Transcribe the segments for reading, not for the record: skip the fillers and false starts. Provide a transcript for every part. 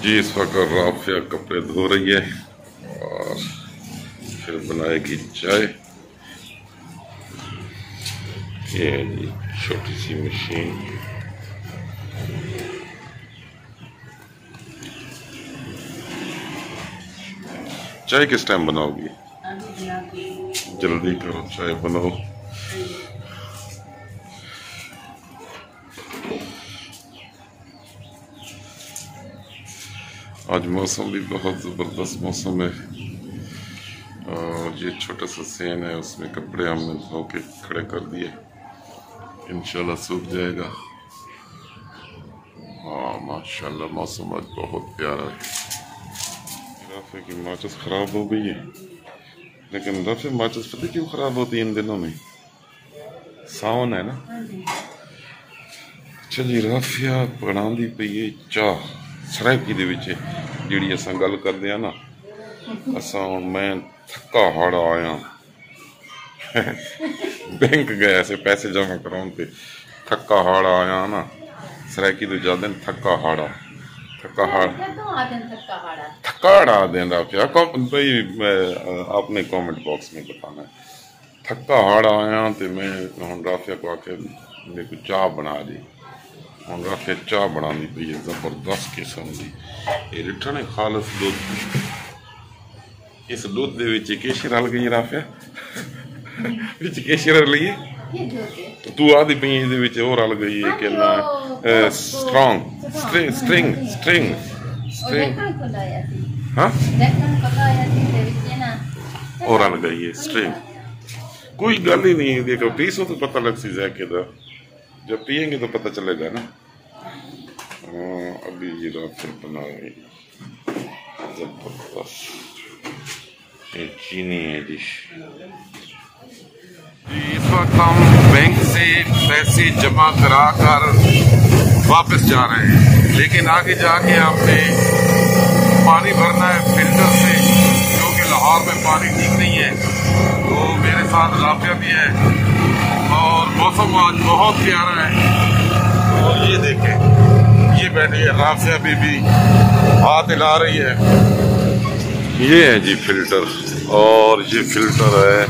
जी इस वक्त राफिया कपड़े धो रही है और फिर बनाएगी चाय। ये है जी छोटी सी मशीन। चाय किस टाइम बनाओगी? जल्दी करो, चाय बनाओ। आज मौसम भी बहुत ज़बरदस्त मौसम है और ये छोटा सा सेन है, उसमें कपड़े हमने धो के खड़े कर दिए, इंशाल्लाह सूख जाएगा। हाँ माशाल्लाह मौसम आज बहुत प्यारा है। राफे की माचिस ख़राब हो गई है, लेकिन राफे माचिस पता क्यों ख़राब होती है इन दिनों में? सावन है ना। चलिए राफिया बनांदी पई है चाह सरायकी दे विच जिहड़ी असां गल करदे आ ना। असां हुण मैं थक्का हाड़ा आया बैंक गया से पैसे जमा कराउण ते थक्का हाड़ा आया ना। सरायकी तो जाते हैं थक्का हाड़ा दें राफिया भाई आपने कमेंट बॉक्स में बताना है। थक्का हाड़ा आया तो मैं हुण राफिया को आके मेरे को चाह बना दी। हम राफिया चाह बनानी पई है जबरदस्त किस्म की। ये रिठा ने खालस दुध, इस दुध दे विच केसर रल गई राफिया विच केसर रली है। तू आदि पई इहदे विच और रल गई है कि ना स्ट्रिंग हाँ और रल गई है स्ट्रिंग। कोई गल ही नहीं है, देखो पीसो तो पता लग सी जाके दा, जब पियेंगे तो पता चलेगा ना। अभी ये राफिया बना रही जबरदस्त। ये चीनी है डिश। इस वक्त हम बैंक से पैसे जमा करा कर वापस जा रहे हैं, लेकिन आगे जाके हमने पानी भरना है फिल्टर से, क्योंकि लाहौर में पानी ठीक नहीं है। तो मेरे साथ राफिया भी है और मौसम आज बहुत प्यारा है। और ये देखें, ये बैठी है राफिया बीबी हाथ हिला रही है। ये है जी फिल्टर, और ये फिल्टर है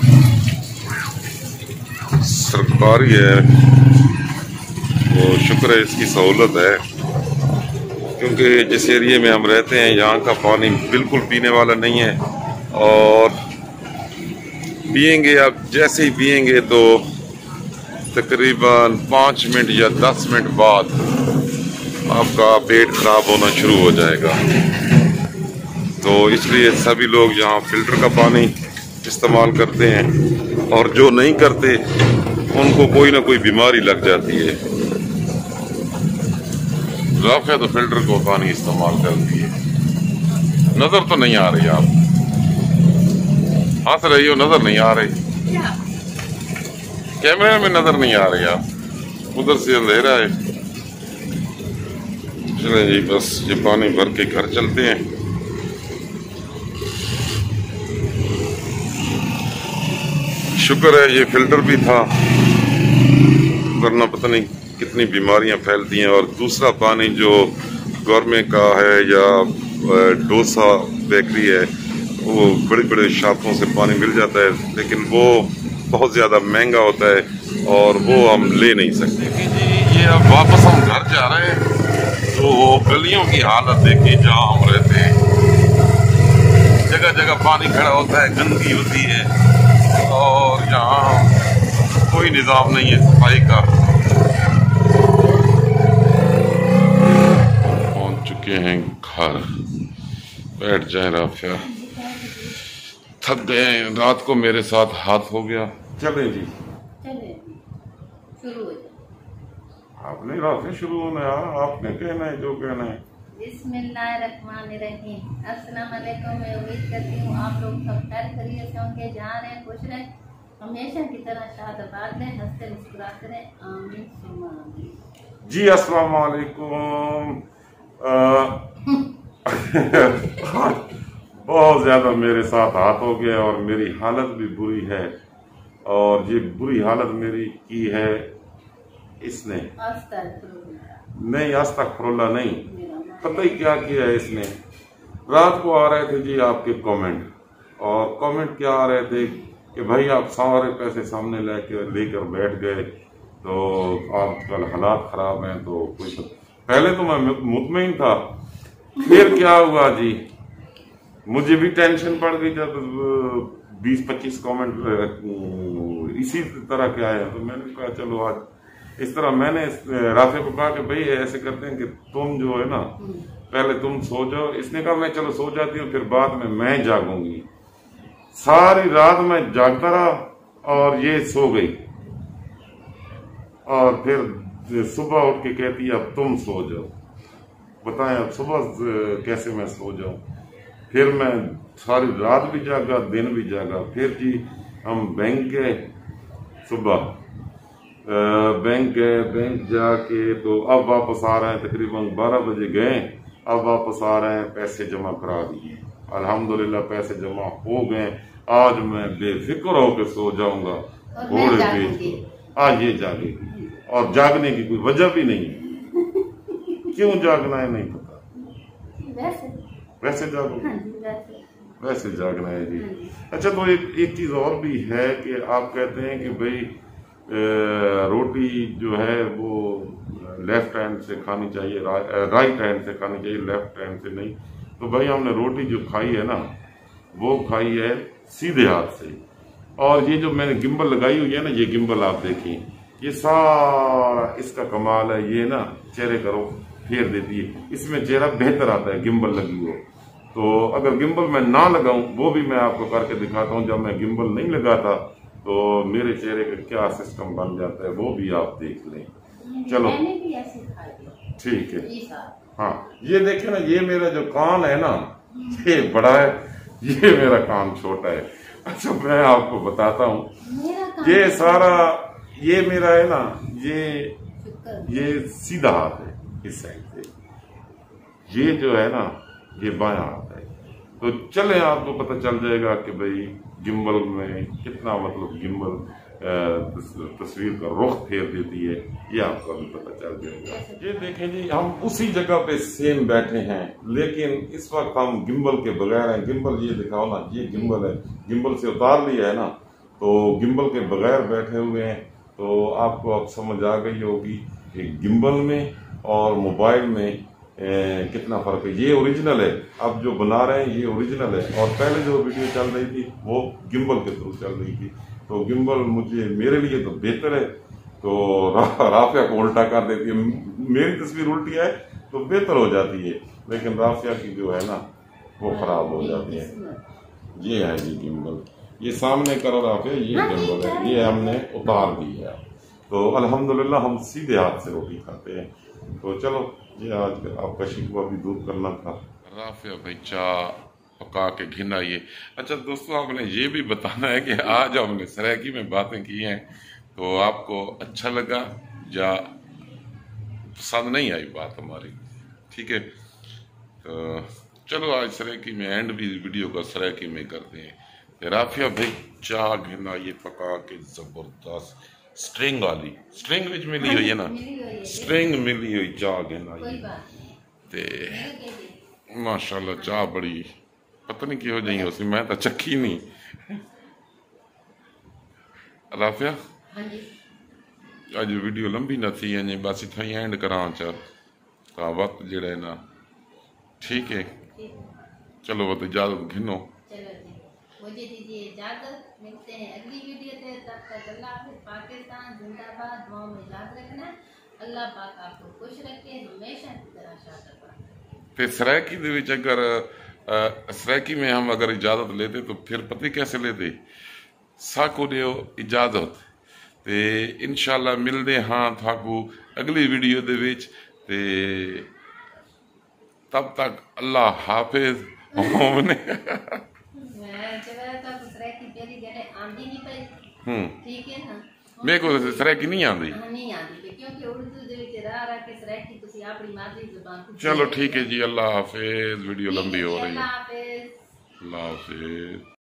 सरकारी है, तो शुक्र है इसकी सहूलत है, क्योंकि जिस एरिए में हम रहते हैं यहाँ का पानी बिल्कुल पीने वाला नहीं है। और पियेंगे आप जैसे ही पियेंगे तो तकरीबन 5 मिनट या 10 मिनट बाद आपका पेट खराब होना शुरू हो जाएगा। तो इसलिए सभी लोग यहाँ फिल्टर का पानी इस्तेमाल करते हैं, और जो नहीं करते उनको कोई ना कोई बीमारी लग जाती है। राफिया तो फिल्टर को पानी इस्तेमाल करती है। नजर तो नहीं आ रही, आप हंस रही हो, नजर नहीं आ रही, कैमरे में नजर नहीं आ रही, आप उधर से अंधेरा है। चले जी बस ये पानी भर के घर चलते हैं। शुक्र है ये फिल्टर भी था, वरना पता नहीं कितनी बीमारियां फैलती हैं। और दूसरा पानी जो गवर्नमेंट का है या डोसा बेकरी है, वो बड़े बड़े शॉपों से पानी मिल जाता है, लेकिन वो बहुत ज़्यादा महंगा होता है और वो हम ले नहीं सकते। जी ये अब वापस हम घर जा रहे हैं, तो गलियों की हालत देखिए जहाँ हम रहते हैं। जगह जगह पानी खड़ा होता है, गंदगी होती है, और यहाँ कोई निज़ाम नहीं है सफाई का। पहुँच चुके हैं घर, बैठ जाए राफिया, थक गए हैं, रात को मेरे साथ हाथ हो गया। चले जी शुरू हो जाए। आपने राफिया शुरू होना है, आपने कहना है जो कहना है। बिस्मिल्लाहिर्रहमानिर्रहीम। अस्सलाम वालेकुम। मैं उम्मीद करती हूँ आप लोग सब खैर खैरियत से होंगे, जहाँ रहें खुश रहें, हमेशा की तरह शादाबाद रहें, हंसते मुस्कुराते रहें, आमीन सुम्मा आमीन। जी अस्सलाम वालेकुम। बहुत ज़्यादा मेरे साथ हाथ हो गया और मेरी हालत भी बुरी है, और ये बुरी हालत मेरी की है इसने। नहीं अस्तगफिरुल्लाह नहीं, पता ही क्या किया है इसने, रात को आ रहे थे जी आपके कमेंट, और कमेंट क्या आ रहे थे कि भाई आप सारे पैसे सामने लेकर बैठ गए, तो आजकल हालात खराब हैं, तो कोई पहले तो मैं मुतमईन था, फिर क्या हुआ जी, मुझे भी टेंशन पड़ गई जब 20-25 कमेंट इसी तरह के आए, तो मैंने कहा चलो आज इस तरह मैंने राफे को कहा कि भाई ऐसे करते हैं कि तुम जो है ना पहले तुम सो जाओ। इसने कहा मैं चलो सो जाती हूँ, फिर बाद में मैं जागूंगी। सारी रात मैं जागता रहा और ये सो गई, और फिर सुबह उठ के कहती है अब तुम सो जाओ। बताएं अब सुबह कैसे मैं सो जाऊं। फिर मैं सारी रात भी जागा, दिन भी जागा। फिर जी हम बैंक गए, सुबह बैंक गए, बैंक जाके तो अब वापस आ रहे हैं, तकरीबन 12 बजे गए, अब वापस आ रहे हैं, पैसे जमा करा दिए। अल्हम्दुलिल्लाह पैसे जमा हो गए। आज मैं बेफिक्र होकर सो जाऊंगा, घोड़े पे आज ये जागेगी, और जागने की कोई वजह भी नहीं है। क्यों जागना है नहीं पता, वैसे जागो, वैसे जागना है जी। अच्छा, तो एक चीज और भी है कि आप कहते हैं कि भाई रोटी जो है वो लेफ्ट हैंड से खानी चाहिए, राइट हैंड से खानी चाहिए, लेफ्ट हैंड से नहीं। तो भाई हमने रोटी जो खाई है ना वो खाई है सीधे हाथ से, और ये जो मैंने गिम्बल लगाई हुई है ना, ये गिम्बल आप देखिए, ये सारा इसका कमाल है। ये ना चेहरे करो फेर देती है, इसमें चेहरा बेहतर आता है गिम्बल लगी हो। तो अगर गिम्बल मैं ना लगाऊं, वो भी मैं आपको करके दिखाता हूं, जब मैं गिम्बल नहीं लगाता तो मेरे चेहरे का क्या सिस्टम बन जाता है, वो भी आप देख लें। चलो ठीक है। हाँ, ये देखिए ना, ये मेरा जो कान है ना ये बड़ा है, ये मेरा कान छोटा है। अच्छा, मैं आपको बताता हूँ, ये सारा ये मेरा है ना, ये सीधा हाथ है इस साइड से, ये जो है ना ये बायां हाथ है। तो चले आपको पता चल जाएगा कि भाई गिम्बल में कितना मतलब गिम्बल तस्वीर का रुख फेर देती है, ये आपको भी पता चल जाएगा। ये देखें जी, हम उसी जगह पे सेम बैठे हैं, लेकिन इस वक्त हम गिम्बल के बगैर हैं। गिम्बल ये दिखाओ ना, ये गिम्बल है, गिम्बल से उतार लिया है ना, तो गिम्बल के बगैर बैठे हुए हैं। तो आपको अब समझ आ गई होगी कि गिम्बल में और मोबाइल में कितना फर्क है। ये ओरिजिनल है, अब जो बना रहे हैं ये ओरिजिनल है, और पहले जो वीडियो चल रही थी वो गिम्बल के थ्रू चल रही थी। तो गिम्बल मेरे लिए तो बेहतर है, तो राफिया को उल्टा कर देती है। मेरी तस्वीर उल्टी है तो बेहतर हो जाती है, लेकिन राफिया की जो है ना वो खराब हो जाती है। ये है जी गिम्बल, ये सामने करो राफिया, ये गिम्बल है, ये हमने उतार दी है। तो अल्हम्दुलिल्लाह हम सीधे हाथ से रोटी खाते हैं। तो चलो ये आज आपका शिकवा भी दूर करना था। राफिया भाई चाय पका के घिनाइए। अच्छा दोस्तों, आपने ये भी बताना है कि आज हमने सरायकी में बातें की हैं, तो आपको अच्छा लगा या पसंद नहीं आई बात हमारी, ठीक है। तो चलो आज सरायकी में एंड भी वीडियो का सरायकी में करते हैं। राफिया भाई चाय घिनाइए पका के जबरदस्त, स्ट्रिंग वाली, स्ट्रिंग विच मिली हुई है ना, स्ट्रिंग मिली हुई चाह घिनाई ते माशाल्लाह चाह बड़ी पता नहीं किहो जी हो सी, मैं तो चखी नहीं। राफिया अज वीडियो लंबी न थी अजे, बस इतना ही एंड करा चा वक्त जड़ा है ना, ठीक है। चलो वो तो इजाजत घिनो, मुझे दीजिए इजाजत, मिलते हैं अगली वीडियो से, तब तक अल्लाह हाफ़िज़। पाकिस्तान जिंदाबाद, दुआ में याद रखना। अल्लाह पाक आपको खुश रखे, हमेशा की तरह शाद रखे। फिर सरायकी दे विच अगर सरायकी में हम अगर इजाजत लेते तो फिर पता कैसे लेते, साकू दियो इजाजत, ते इंशाल्लाह मिलते हाँ थाकू अगली वीडियो दे विच, ते तब तक अल्लाह हाफिज। मेरे को सरायकी नहीं आती, चलो ठीक है जी, अल्लाह हाफिज। वीडियो लंबी हो रही है, अल्लाह हाफिज।